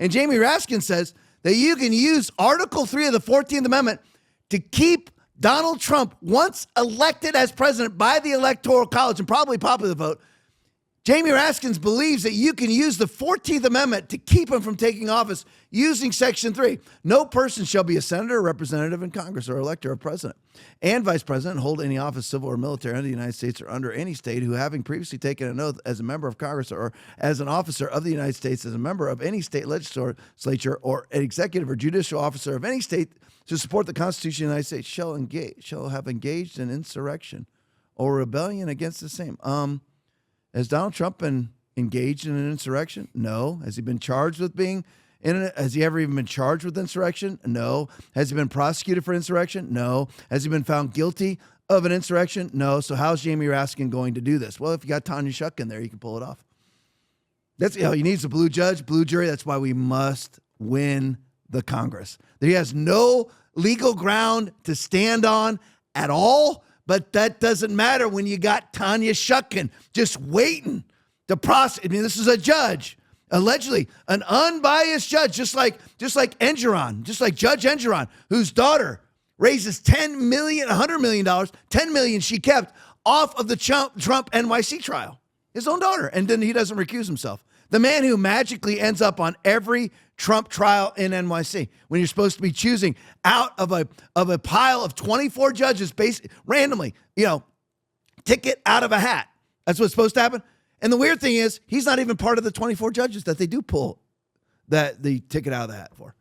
And Jamie Raskin says that you can use Article 3 of the 14th Amendment to keep Donald Trump, once elected as president by the Electoral College and probably popular vote. Jamie Raskins believes that you can use the 14th Amendment to keep him from taking office using Section 3. No person shall be a senator or representative in Congress or elector of president and vice president and hold any office, civil or military, under the United States or under any state who, having previously taken an oath as a member of Congress or as an officer of the United States, as a member of any state legislature or an executive or judicial officer of any state to support the Constitution of the United States shall have engaged in insurrection or rebellion against the same. Has Donald Trump been engaged in an insurrection? No. Has he been charged with being in it? Has he ever even been charged with insurrection? No. Has he been prosecuted for insurrection? No. Has he been found guilty of an insurrection? No. So how's Jamie Raskin going to do this? Well, if you got Tanya Schuck in there, you can pull it off. That's, he needs a blue judge, blue jury. That's why we must win the Congress. He has no legal ground to stand on at all. But that doesn't matter when you got Tanya Schuck just waiting to prosecute. I mean, this is a judge, allegedly an unbiased judge, just like Engeron, just like Judge Engeron, whose daughter raises $100 million, $10 million she kept off of the Trump NYC trial, his own daughter, and then he doesn't recuse himself. The man who magically ends up on every Trump trial in NYC when you're supposed to be choosing out of a pile of 24 judges based randomly, ticket out of a hat. That's what's supposed to happen. And the weird thing is he's not even part of the 24 judges that they do pull the ticket out of the hat for.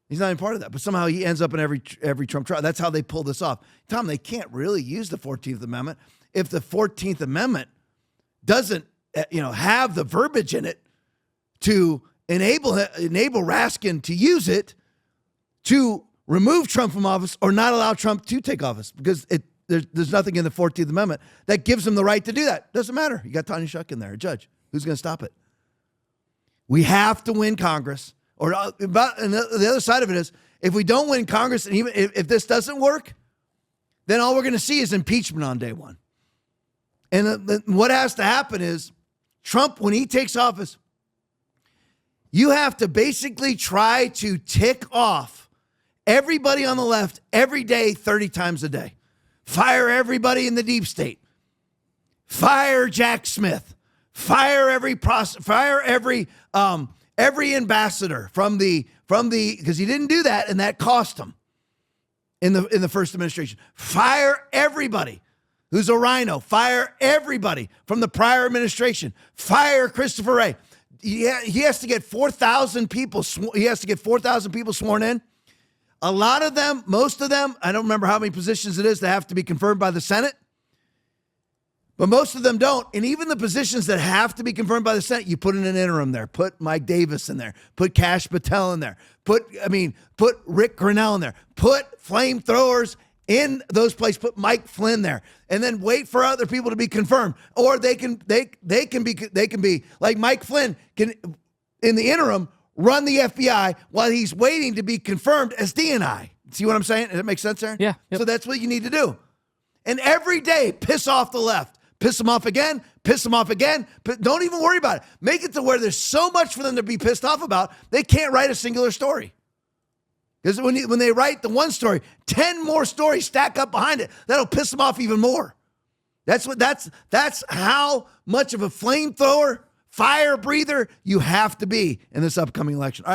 He's not even part of that, but somehow he ends up in every Trump trial. That's how they pull this off. Tom, they can't really use the 14th Amendment if the 14th Amendment doesn't have the verbiage in it to enable Raskin to use it to remove Trump from office or not allow Trump to take office, because there's nothing in the 14th Amendment that gives him the right to do that. Doesn't matter. You got Tanya Schuck in there, a judge. Who's going to stop it? We have to win Congress. And the other side of it is, if we don't win Congress, and even if this doesn't work, then all we're going to see is impeachment on day one. And what has to happen is Trump, when he takes office, you have to basically try to tick off everybody on the left every day, 30 times a day. Fire everybody in the deep state. Fire Jack Smith. Fire every ambassador from the because he didn't do that, and that cost him in the first administration. Fire everybody who's a rhino. Fire everybody from the prior administration. Fire Christopher Wray. He has to get 4,000 people. He has to get 4,000 people sworn in. A lot of them, most of them, I don't remember how many positions it is that have to be confirmed by the Senate, but most of them don't. And even the positions that have to be confirmed by the Senate, you put in an interim there. Put Mike Davis in there. Put Kash Patel in there. Put Rick Grinnell in there. Put flamethrowers in those places. Put Mike Flynn there, and then wait for other people to be confirmed. Or they can be like Mike Flynn can, in the interim, run the FBI while he's waiting to be confirmed as DNI. See what I'm saying? Does that make sense, Aaron? Yeah. Yep. So that's what you need to do. And every day, piss off the left. Piss them off again. Piss them off again. Don't even worry about it. Make it to where there's so much for them to be pissed off about, they can't write a singular story. Because when they write the one story, 10 more stories stack up behind it. That'll piss them off even more. That's how much of a flamethrower, fire breather you have to be in this upcoming election. All right.